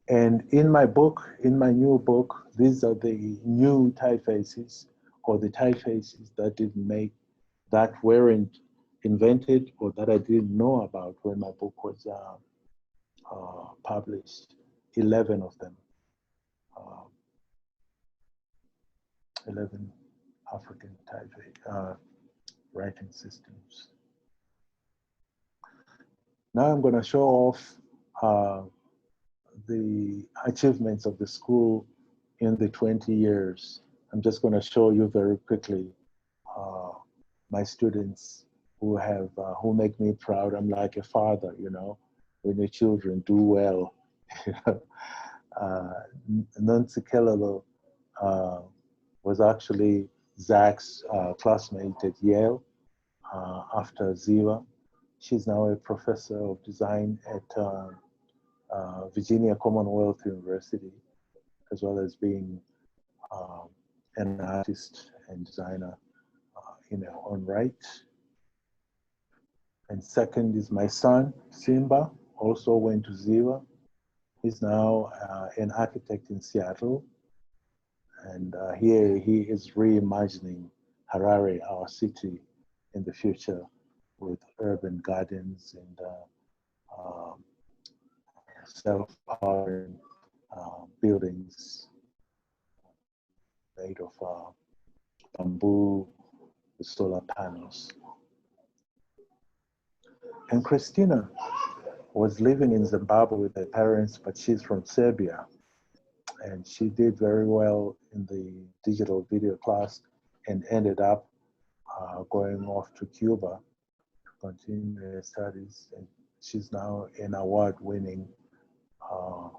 And in my book, in my new book, these are the new typefaces, or the typefaces that weren't invented or that I didn't know about when my book was published. 11 of them. 11 African typeface writing systems. Now I'm going to show off the achievements of the school in the 20 years. I'm just going to show you very quickly my students who make me proud. I'm like a father, you know, when your children do well. Nancy Kellerlo was actually Zach's classmate at Yale after Ziva. She's now a professor of design at Virginia Commonwealth University, as well as being an artist and designer in her own right. And second is my son, Simba, also went to Ziva. He's now an architect in Seattle. And here he is reimagining Harare, our city, in the future. with urban gardens and self-powering buildings made of bamboo with solar panels. And Christina was living in Zimbabwe with her parents, but she's from Serbia. And she did very well in the digital video class and ended up going off to Cuba to continue her studies. And she's now an award-winning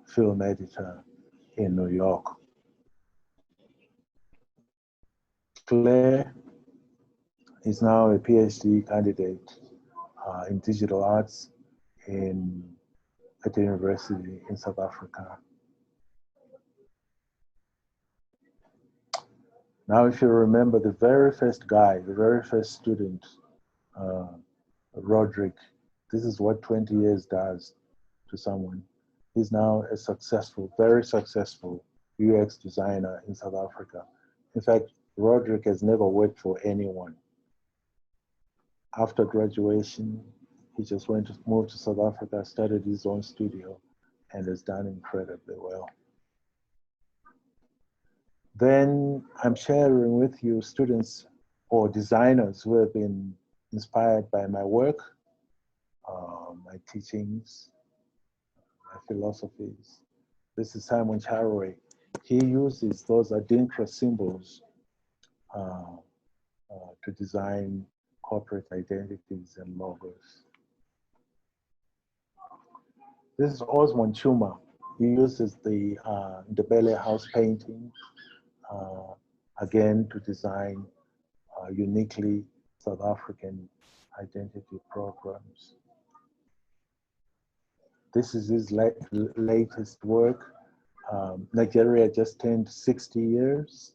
film editor in New York. Claire is now a PhD candidate in digital arts at the university in South Africa. Now, if you remember the very first guy, the very first student, Roderick, this is what 20 years does to someone. He's now a successful, very successful UX designer in South Africa. In fact, Roderick has never worked for anyone. After graduation, he just moved to South Africa, started his own studio, and has done incredibly well. Then I'm sharing with you students or designers who have been inspired by my work, my teachings, my philosophies. This is Simon Harare. He uses those adinkra symbols to design corporate identities and logos. This is Osmond Chuma. He uses the Ndebele house painting again to design uniquely South African identity programs. This is his latest work. Nigeria just turned 60 years,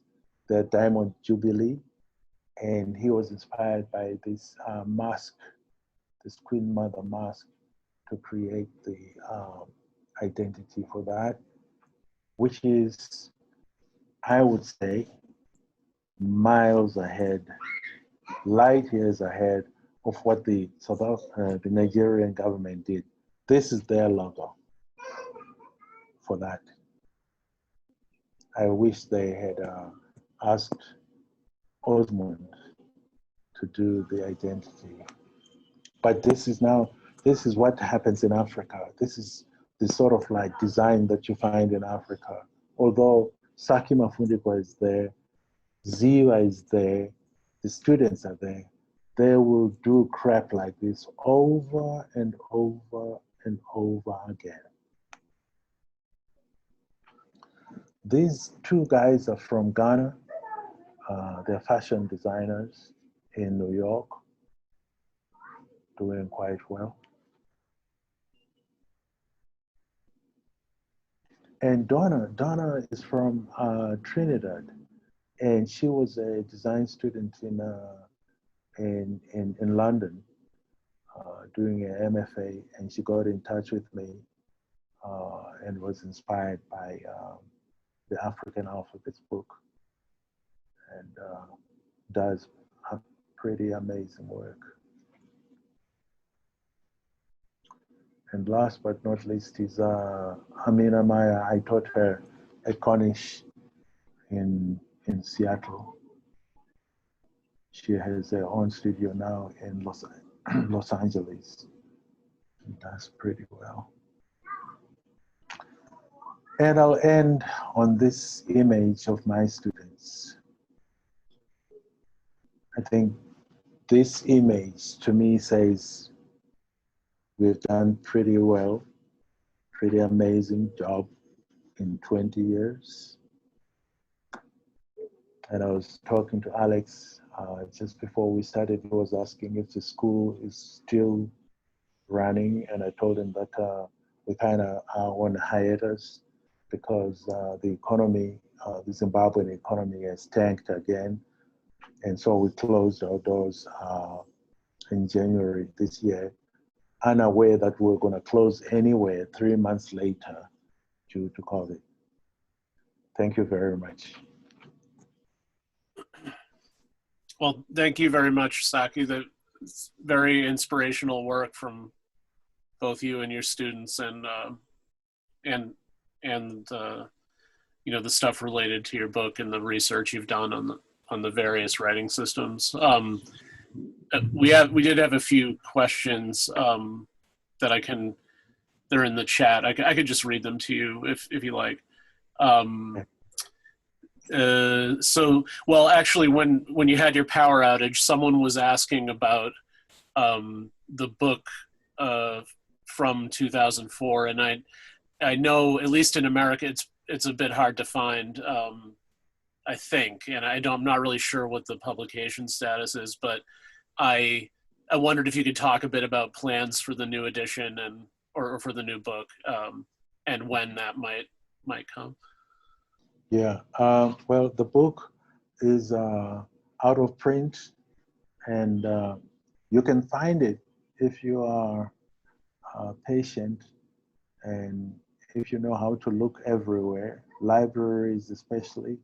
their Diamond Jubilee, and he was inspired by this mask, this Queen Mother mask, to create the identity for that, which is, I would say, miles ahead, light years ahead of what the Nigerian government did. This is their logo for that. I wish they had asked Osmond to do the identity. But this is what happens in Africa. This is the sort of like design that you find in Africa. Although Saki Mafundikwa is there, Ziva is there, the students are there, they will do crap like this over and over and over again. These two guys are from Ghana. They're fashion designers in New York, doing quite well. And Donna is from Trinidad, and she was a design student in London, doing an MFA, and she got in touch with me and was inspired by the Afrikan Alphabets book, and does a pretty amazing work. And last but not least is Amina Maya. I taught her at Cornish in Seattle. She has her own studio now in Los Angeles. She does pretty well. And I'll end on this image of my students. I think this image to me says we've done pretty well, pretty amazing job in 20 years. And I was talking to Alex just before we started. He was asking if the school is still running, and I told him that we kind of are on hiatus because the economy, the Zimbabwean economy has tanked again. And so we closed our doors in January this year, unaware that we were going to close anyway 3 months later due to COVID. Thank you very much. Well, thank you very much, Saki. It's very inspirational work from both you and your students, and you know, the stuff related to your book and the research you've done on the various writing systems. We did have a few questions that they're in the chat. I could just read them to you if you like. So, well, actually, when you had your power outage, someone was asking about the book from 2004, and I know, at least in America, it's a bit hard to find. I think, and I'm not really sure what the publication status is, but I wondered if you could talk a bit about plans for the new edition or for the new book, and when that might come. Yeah, well, the book is out of print, and you can find it if you are patient and if you know how to look everywhere, libraries especially.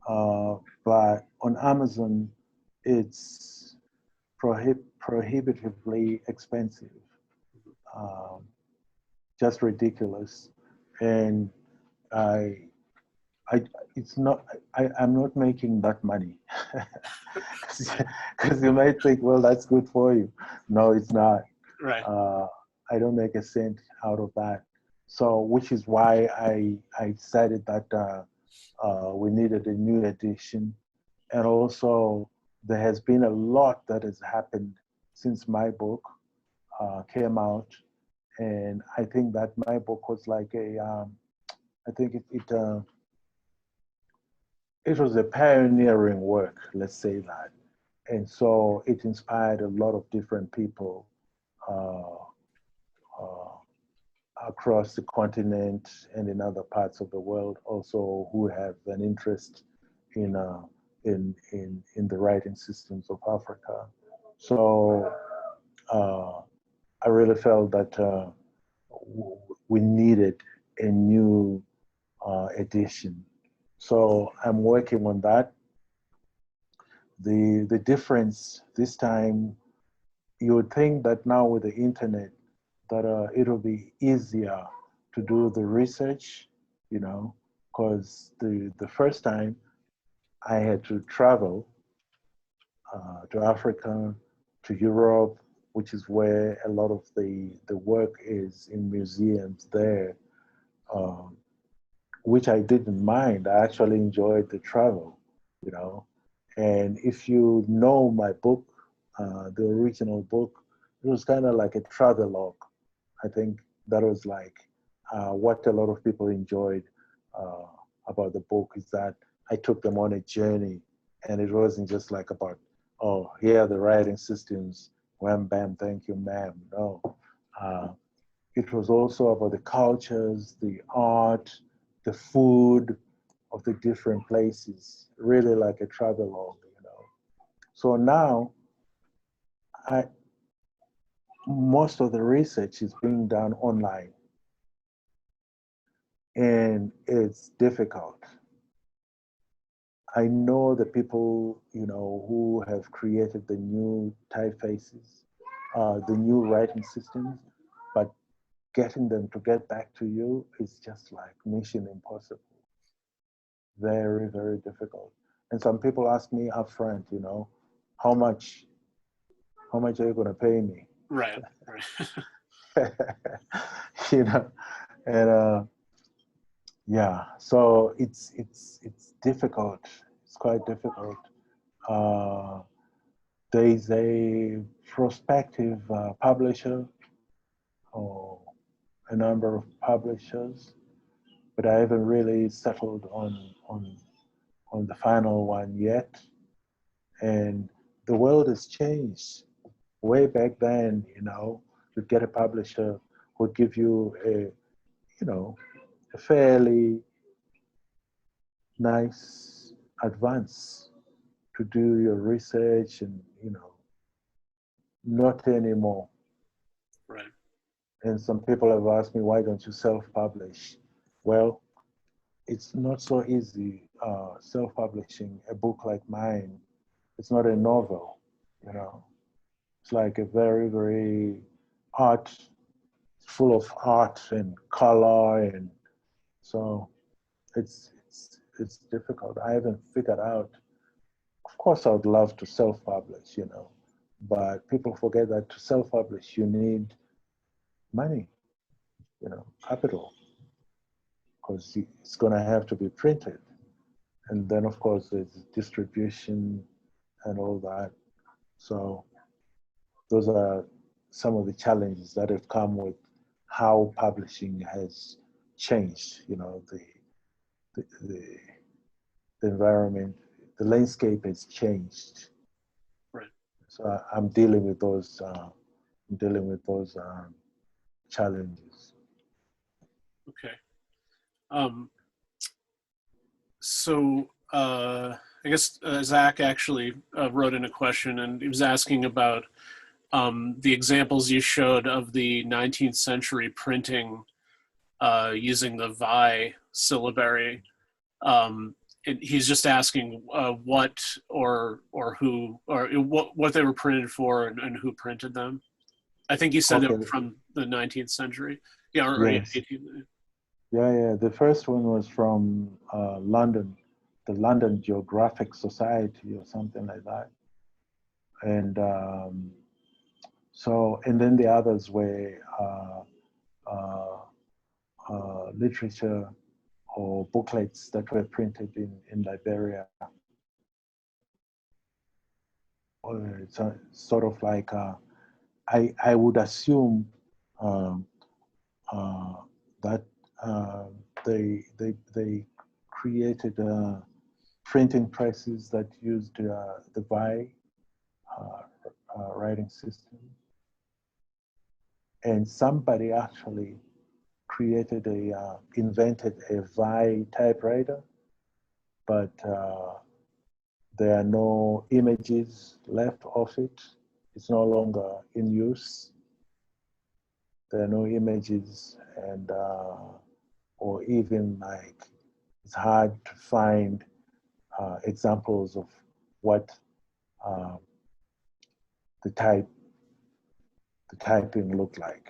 But on Amazon, it's prohibitively expensive, just ridiculous. And it's not, I'm not making that money. Because you might think, well, that's good for you. No, it's not. Right. I don't make a cent out of that. So, which is why I decided that we needed a new edition. And also, there has been a lot that has happened since my book came out. And I think that my book was like I think it was a pioneering work, let's say that. And so it inspired a lot of different people across the continent and in other parts of the world also who have an interest in the writing systems of Africa. So I really felt that we needed a new edition. So I'm working on that. The difference this time, you would think that now with the internet, that it'll be easier to do the research, you know, because the first time I had to travel to Africa, to Europe, which is where a lot of the work is in museums there, which I didn't mind. I actually enjoyed the travel, you know. And if you know my book, the original book, it was kind of like a travelogue. I think that was like what a lot of people enjoyed about the book is that I took them on a journey, and it wasn't just like about, oh, here are the writing systems, wham, bam, thank you, ma'am. No, it was also about the cultures, the art, the food of the different places, really like a travelogue, you know. So now, most of the research is being done online, and it's difficult. I know the people, you know, who have created the new typefaces, the new writing systems, but getting them to get back to you is just like mission impossible. Very, very difficult. And some people ask me upfront, you know, how much are you going to pay me? Right. You know, and yeah, so it's difficult. It's quite difficult. There is a prospective publisher or a number of publishers, but I haven't really settled on the final one yet. And the world has changed. Way back then, you know, you'd get a publisher who would give you a fairly nice advance to do your research, and you know, not anymore. Right. And some people have asked me, why don't you self-publish? Well, it's not so easy self-publishing a book like mine. It's not a novel, you know. It's like a very, very art, full of art and color, and so it's difficult. I haven't figured out. Of course, I would love to self-publish, you know, but people forget that to self-publish you need money, you know, capital, because it's going to have to be printed, and then of course there's distribution and all that. So those are some of the challenges that have come with how publishing has changed, you know, the environment, the landscape has changed. Right. So I'm dealing with those challenges. Okay. So I guess Zach actually wrote in a question, and he was asking about the examples you showed of the 19th century printing using the VI syllabary. He's just asking what or who or what they were printed for and who printed them. I think you said they were from the 19th century. Yeah, or yes. 18th. Yeah. The first one was from London, the London Geographic Society or something like that. And and then the others were literature or booklets that were printed in Liberia. It's sort of like, I would assume that they created printing presses that used the VI writing system. And somebody actually invented a VI typewriter, but there are no images left of it. It's no longer in use. There are no images, and or even like it's hard to find examples of what the typing looked like.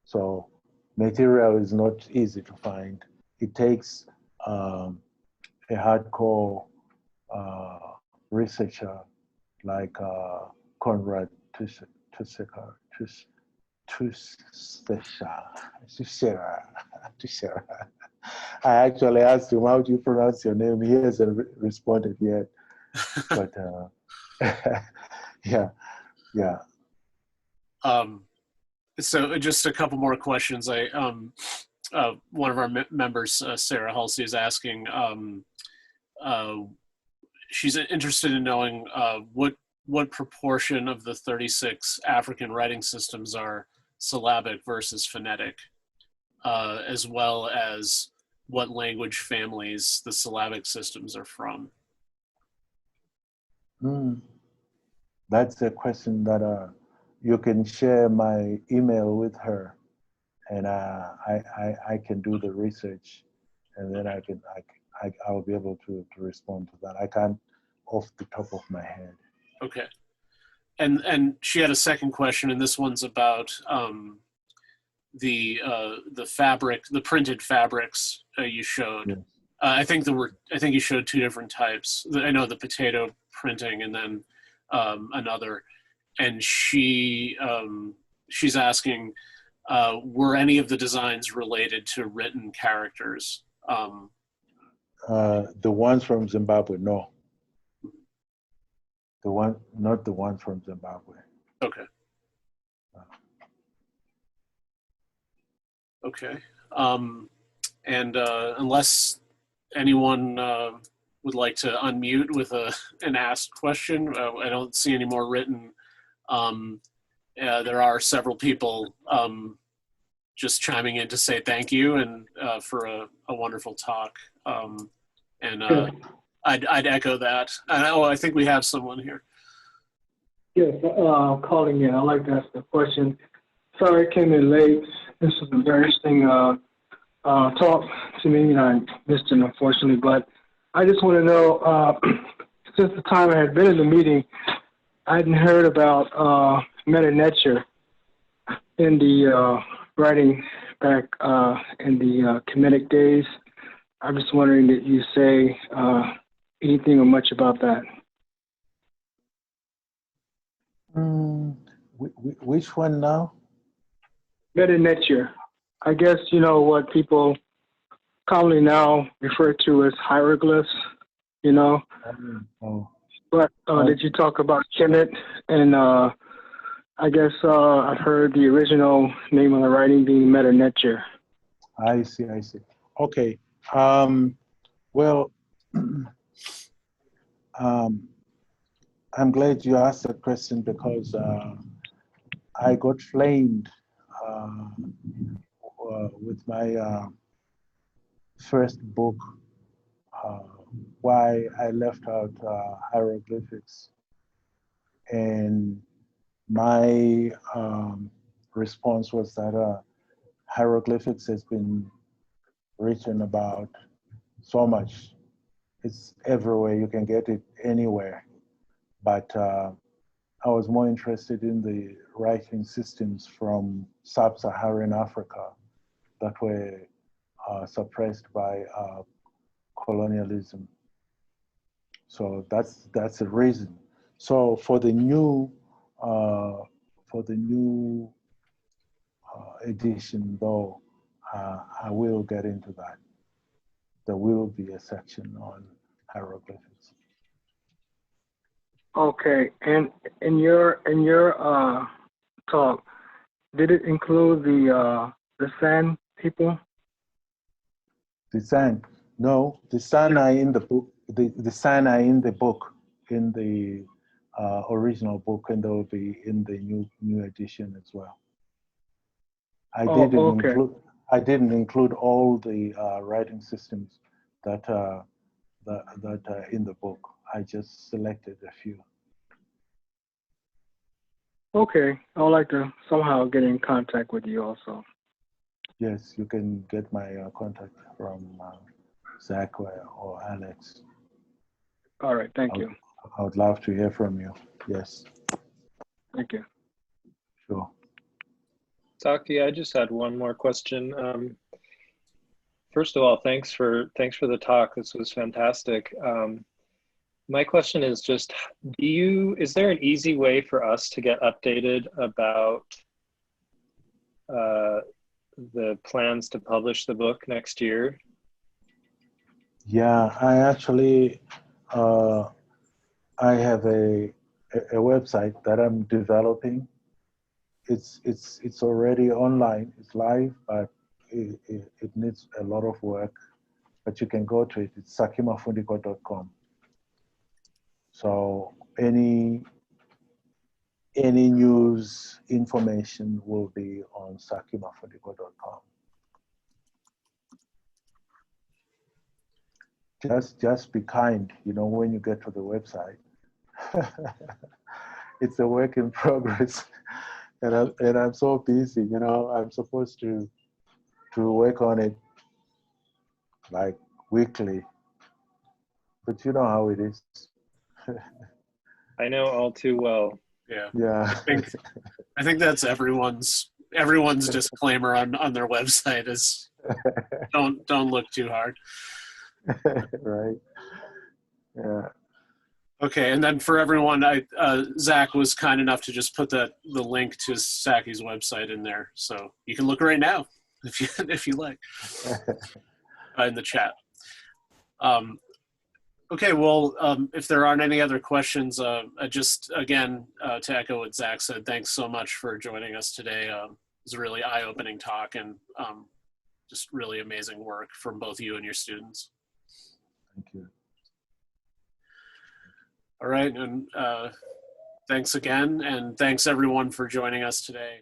So material is not easy to find. It takes a hardcore researcher like Conrad Tushera. I actually asked him, how do you pronounce your name? He hasn't responded yet. But yeah. So just a couple more questions. One of our members, Sarah Halsey, is asking. She's interested in knowing what proportion of the 36 African writing systems are syllabic versus phonetic, as well as what language families the syllabic systems are from. That's a question that you can share my email with her, and I can do the research, and then I'll be able to respond to that. I can't off the top of my head. Okay. And she had a second question, and this one's about the fabric, the printed fabrics you showed. Yes. I think you showed two different types. I know the potato printing, and then another. And she's asking, were any of the designs related to written characters? The ones from Zimbabwe, no. Not the ones from Zimbabwe. Okay. Okay. And unless anyone would like to unmute with an asked question, I don't see any more written. There are several people just chiming in to say thank you and for a wonderful talk. I'd echo that. I think we have someone here. Yes, I'm calling in. I'd like to ask a question. Sorry I came in late. This was a very interesting talk to me, and I missed it, unfortunately. But I just want to know, since the time I had been in the meeting, I hadn't heard about meta nature in the writing back in the Kemetic days. I'm just wondering, did you say anything or much about that? Which one now? Meta nature. I guess you know what people commonly now refer to as hieroglyphs, you know. Oh. But did you talk about Kemet? And I guess I've heard the original name of the writing being Meta Nature. I see. Okay. Well, I'm glad you asked that question because I got flamed with my first book, why I left out hieroglyphics. And my response was that hieroglyphics has been written about so much. It's everywhere, you can get it anywhere. But I was more interested in the writing systems from sub-Saharan Africa that were suppressed by colonialism. So that's the reason. So for the new edition, though, I will get into that. There will be a section on hieroglyphics. Okay, and in your talk, did it include the San people? The San, no, the San are in the book. The San are in the book, in the original book, and they will be in the new edition as well. I didn't include all the writing systems that are in the book. I just selected a few. Okay, I would like to somehow get in contact with you also. Yes, you can get my contact from Zach or Alex. All right, thank you. I would love to hear from you. Yes. Thank you. Sure. Saki, I just had one more question. First of all, thanks for the talk. This was fantastic. My question is just, is there an easy way for us to get updated about the plans to publish the book next year? Yeah, I actually, I have a website that I'm developing. It's already online, it's live, but it needs a lot of work. But you can go to it, it's sakimafundikwa.com. So any news information will be on sakimafundikwa.com. Just be kind, you know, when you get to the website. It's a work in progress, and I'm so busy, you know. I'm supposed to work on it like weekly, but you know how it is. I know all too well. Yeah. Yeah. I think that's everyone's disclaimer on their website is don't look too hard. Right. Yeah. Okay, and then for everyone, Zach was kind enough to just put the link to Saki's website in there, so you can look right now if you like in the chat. Okay, well, if there aren't any other questions, just again to echo what Zach said, thanks so much for joining us today. It was a really eye-opening talk and just really amazing work from both you and your students. Thank you. All right, and thanks again, and thanks everyone for joining us today.